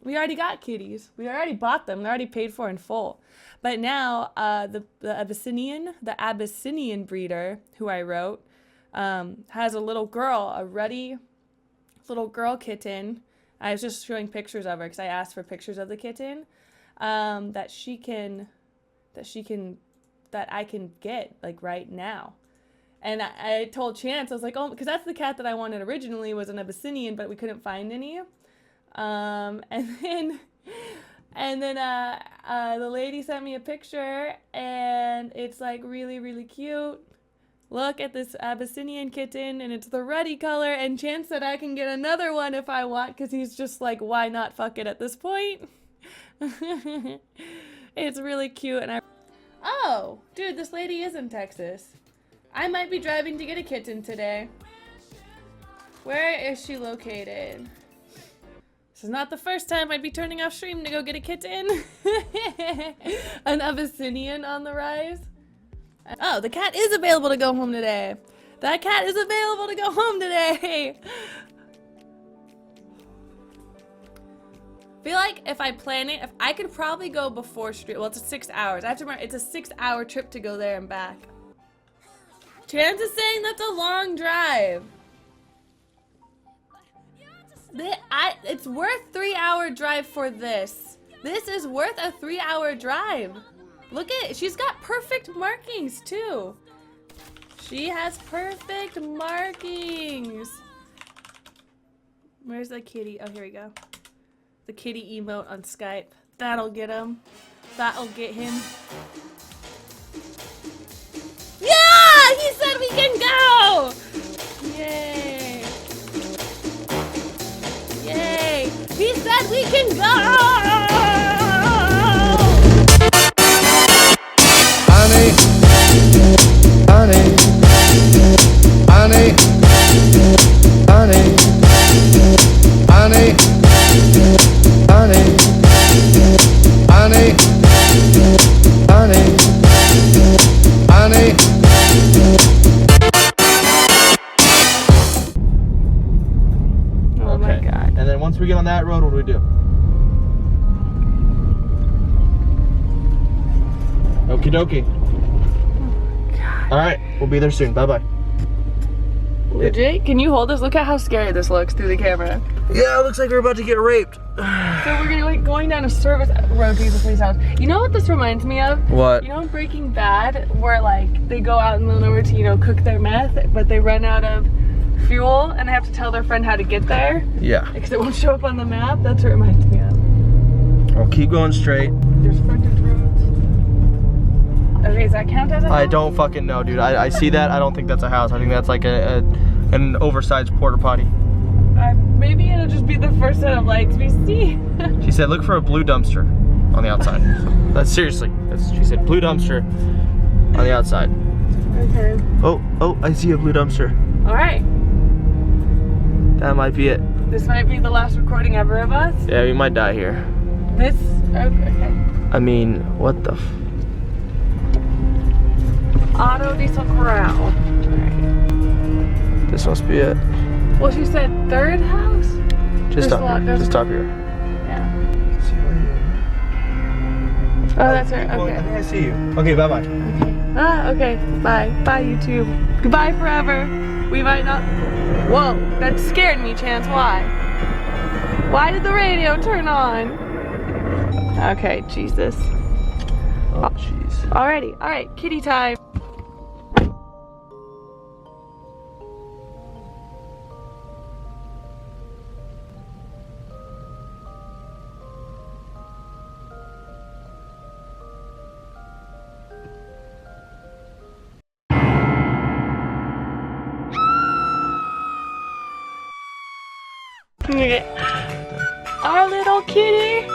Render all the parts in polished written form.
We already got kitties. We already bought them. They're already paid for in full. But now the Abyssinian breeder who I wrote has a little girl, a ruddy little girl kitten. I was just showing pictures of her because I asked for pictures of the kitten that I can get like right now. And I told Chance, I was like, oh, because that's the cat that I wanted originally was an Abyssinian, but we couldn't find any. And then the lady sent me a picture, and it's like really, really cute. Look at this Abyssinian kitten, and it's the ruddy color, and Chance said I can get another one if I want, because he's just like, why not fuck it at this point? It's really cute, and oh, dude, this lady is in Texas. I might be driving to get a kitten today. Where is she located? This is not the first time I'd be turning off stream to go get a kitten. An Abyssinian on the rise. Oh, the cat is available to go home today. That cat is available to go home today. I feel like if I plan it, if I could probably go before stream. Well, it's 6 hours. I have to remember it's a 6-hour trip to go there and back. Chance is saying that's a long drive. It's worth 3-hour drive for this. This is worth a 3-hour drive. Look at it. She's got perfect markings too. She has perfect markings. Where's the kitty? Oh, here we go. The kitty emote on Skype. That'll get him. That'll get him. Yeah! He said we can go! Yay. Yay! He said we can go! Honey, honey, honey, honey, honey, honey, honey, honey, honey. Oh my God. And then once we get on that road, what do we do? Okie dokie. God. Alright, we'll be there soon. Bye bye. Legit? Can you hold this? Look at how scary this looks through the camera. Yeah, it looks like we're about to get raped. So we're gonna like going down a service road to the police house. You know what this reminds me of? What? You know in Breaking Bad where like they go out in the middle to, you know, cook their meth, but they run out of fuel and they have to tell their friend how to get there? Yeah. Because it won't show up on the map. That's what it reminds me of. I'll keep going straight. There's frontage roads. Okay, does that count as a house? I don't fucking know, dude. I see that. I don't think that's a house. I think that's like an oversized porta potty. Maybe it'll just be the first set of lights we see. She said, look for a blue dumpster on the outside. That's seriously. She said, blue dumpster on the outside. Okay. Oh, I see a blue dumpster. All right. That might be it. This might be the last recording ever of us. Yeah, we might die here. This, okay. I mean, what the Auto diesel corral. All right. This must be it. Well, she said third house? Just stop here. Just stop here. Yeah. Oh, that's right. Okay. I think I see you. Okay, bye-bye. Okay. Okay. Bye. Bye, YouTube. Goodbye forever. We might not. Whoa, that scared me, Chance. Why? Why did the radio turn on? Okay, Jesus. Oh, jeez. Alrighty. All right, kitty time. Our little kitty.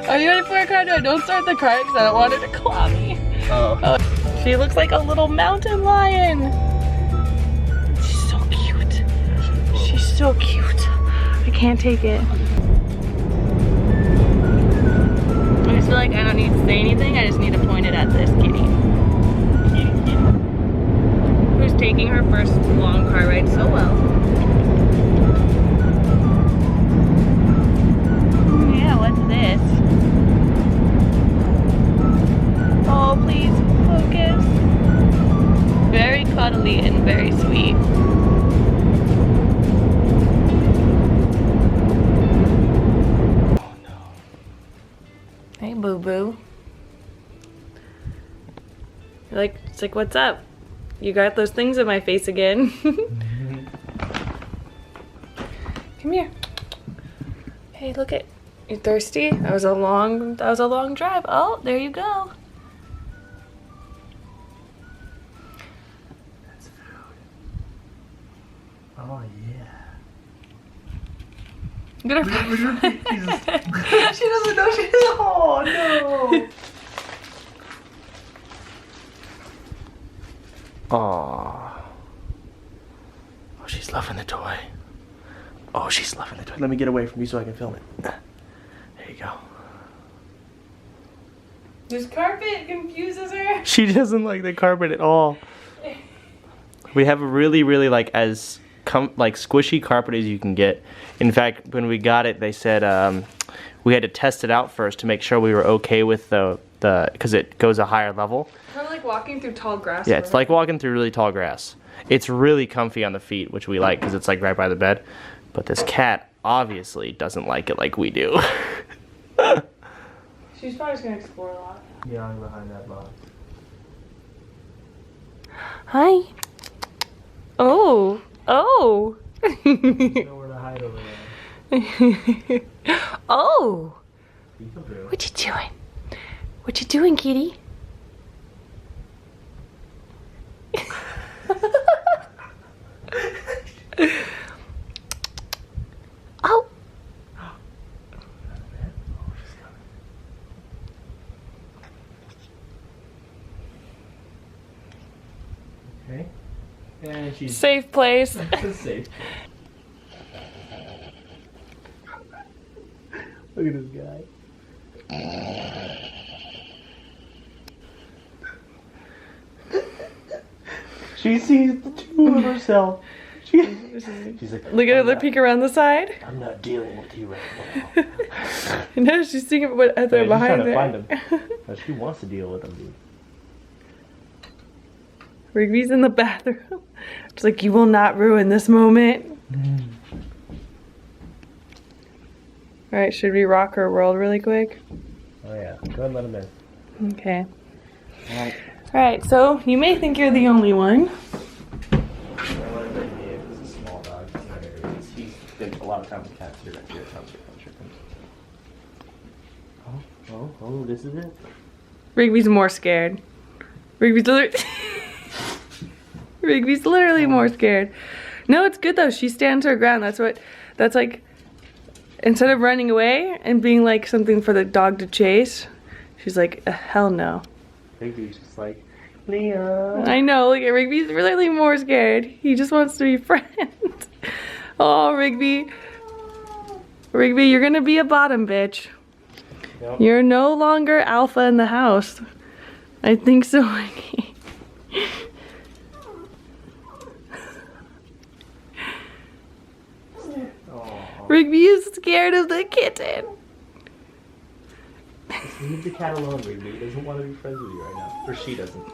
Are you ready for a car? No, don't start the car because I don't want her to claw me. Oh. She looks like a little mountain lion. She's so cute. She's so cute. I can't take it. I just feel like I don't need to say anything. I just need to point it at this kitty. Kitty. Who's taking her first long car ride so well. boo. It's like, what's up? You got those things in my face again. Come here. Hey, look it. You thirsty? That was a long drive. Oh, there you go. That's food. Oh yeah. Get her. She doesn't know she's. Oh no. Aww. Oh, she's loving the toy. Oh, she's loving the toy. Let me get away from you so I can film it. There you go. This carpet confuses her. She doesn't like the carpet at all. We have a really, really like squishy carpet as you can get. In fact, when we got it, they said we had to test it out first to make sure we were okay with the because it goes a higher level. Kind of like walking through tall grass. Yeah, it's like walking through really tall grass. It's really comfy on the feet, which we like because it's like right by the bed. But this cat obviously doesn't like it like we do. She's probably just gonna explore a lot. Yeah, I'm behind that box. Hi. Oh. Oh. Nowhere to hide over there. Oh. Peekaboo. What you doing? What you doing, kitty? Oh. Okay. And she's Safe place. safe. Look at this guy. She sees the two of herself. She's like, Look at her peek around the side. I'm not dealing with you right now. No, she's thinking what they're behind there. Find him. No, she wants to deal with them, dude. Rigby's in the bathroom. It's like, you will not ruin this moment. Alright, should we rock her world really quick? Oh yeah, go ahead and let him in. Okay. Alright. Alright, so you may think you're the only one. He's a small dog. He's spent a lot of time with cats. Here comes. Oh, this is it? Rigby's more scared. Rigby's literally more scared. No, it's good though. She stands her ground. That's like, instead of running away and being like something for the dog to chase, she's like, hell no. Rigby's just like, Leah. I know, look at Rigby's really more scared. He just wants to be friends. Oh, Rigby. Rigby, you're gonna be a bottom bitch. Yep. You're no longer alpha in the house. I think so. Rigby is scared of the kitten. Just leave the cat alone, Rigby. He doesn't want to be friends with you right now. Or she doesn't.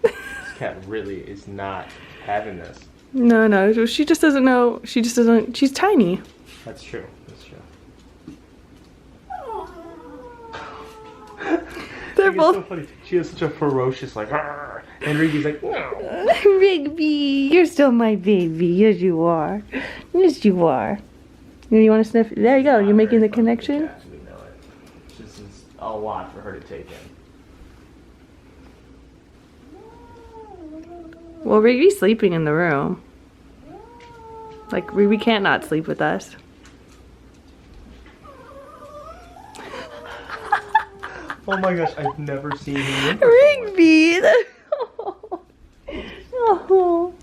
This cat really is not having this. No, she just doesn't know. She's tiny. That's true. They're both. So funny. She has such a ferocious like, "Arr!" And Rigby's like, no. Rigby, you're still my baby. Yes, you are. Yes, you are. You want to sniff? There you go. You're making the connection. We know it. This is a lot for her to take in. Well, Rigby's sleeping in the room. Like, Rigby can't not sleep with us. Oh my gosh, I've never seen him. Rigby! Oh,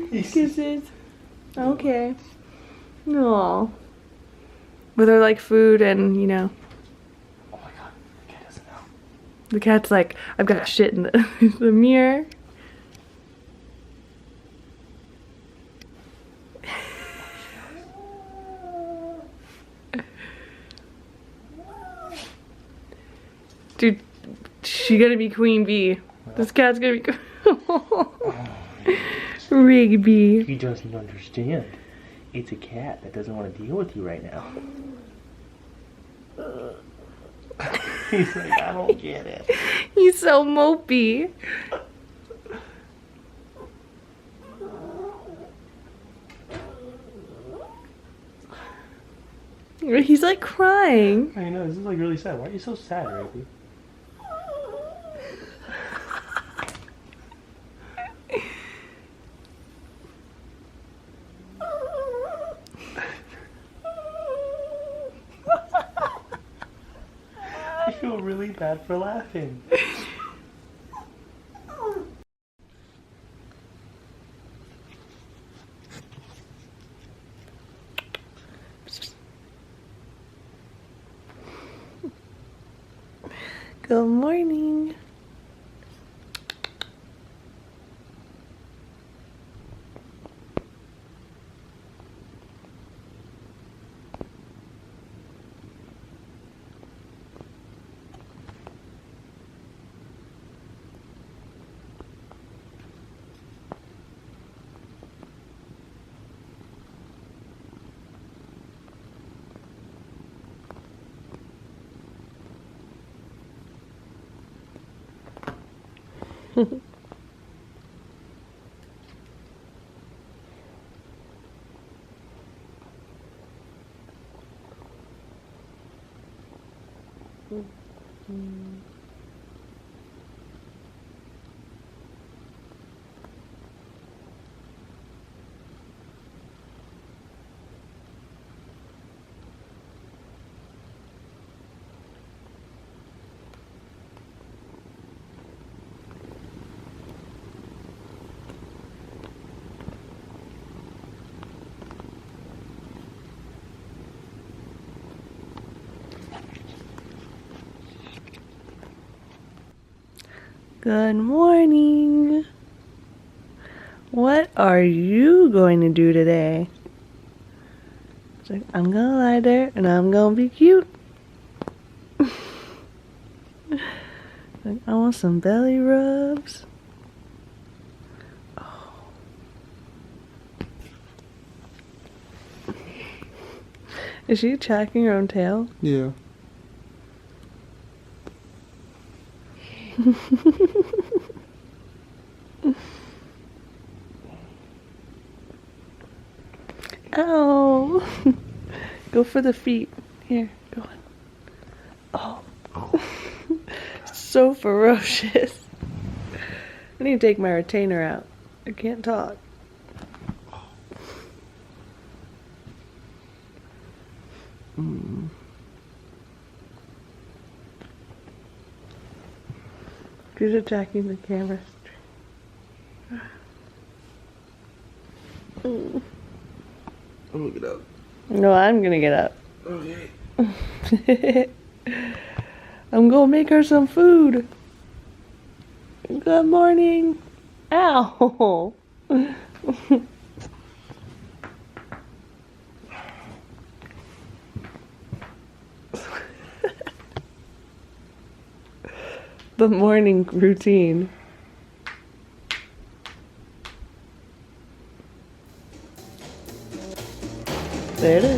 kisses. Okay. No. With her like food and, you know. Oh my god, the cat doesn't know. The cat's like, I've got shit in the mirror. Dude, she gonna be queen bee. This cat's gonna be Rigby. He doesn't understand. It's a cat that doesn't want to deal with you right now. He's like, I don't get it. He's so mopey. He's like crying. I know, this is like really sad. Why are you so sad, Rapey? I feel really bad for laughing. Good morning. Good morning. What are you going to do today? It's like, I'm gonna lie there and I'm gonna be cute. Like, I want some belly rubs. Oh. Is she tracking her own tail? Yeah. Ow. Go for the feet. Here, go on. Oh. So ferocious. I need to take my retainer out. I can't talk. She's attacking the camera. I'm gonna get up. No, I'm gonna get up. Okay. I'm gonna make her some food. Good morning. Ow. The morning routine. There it is.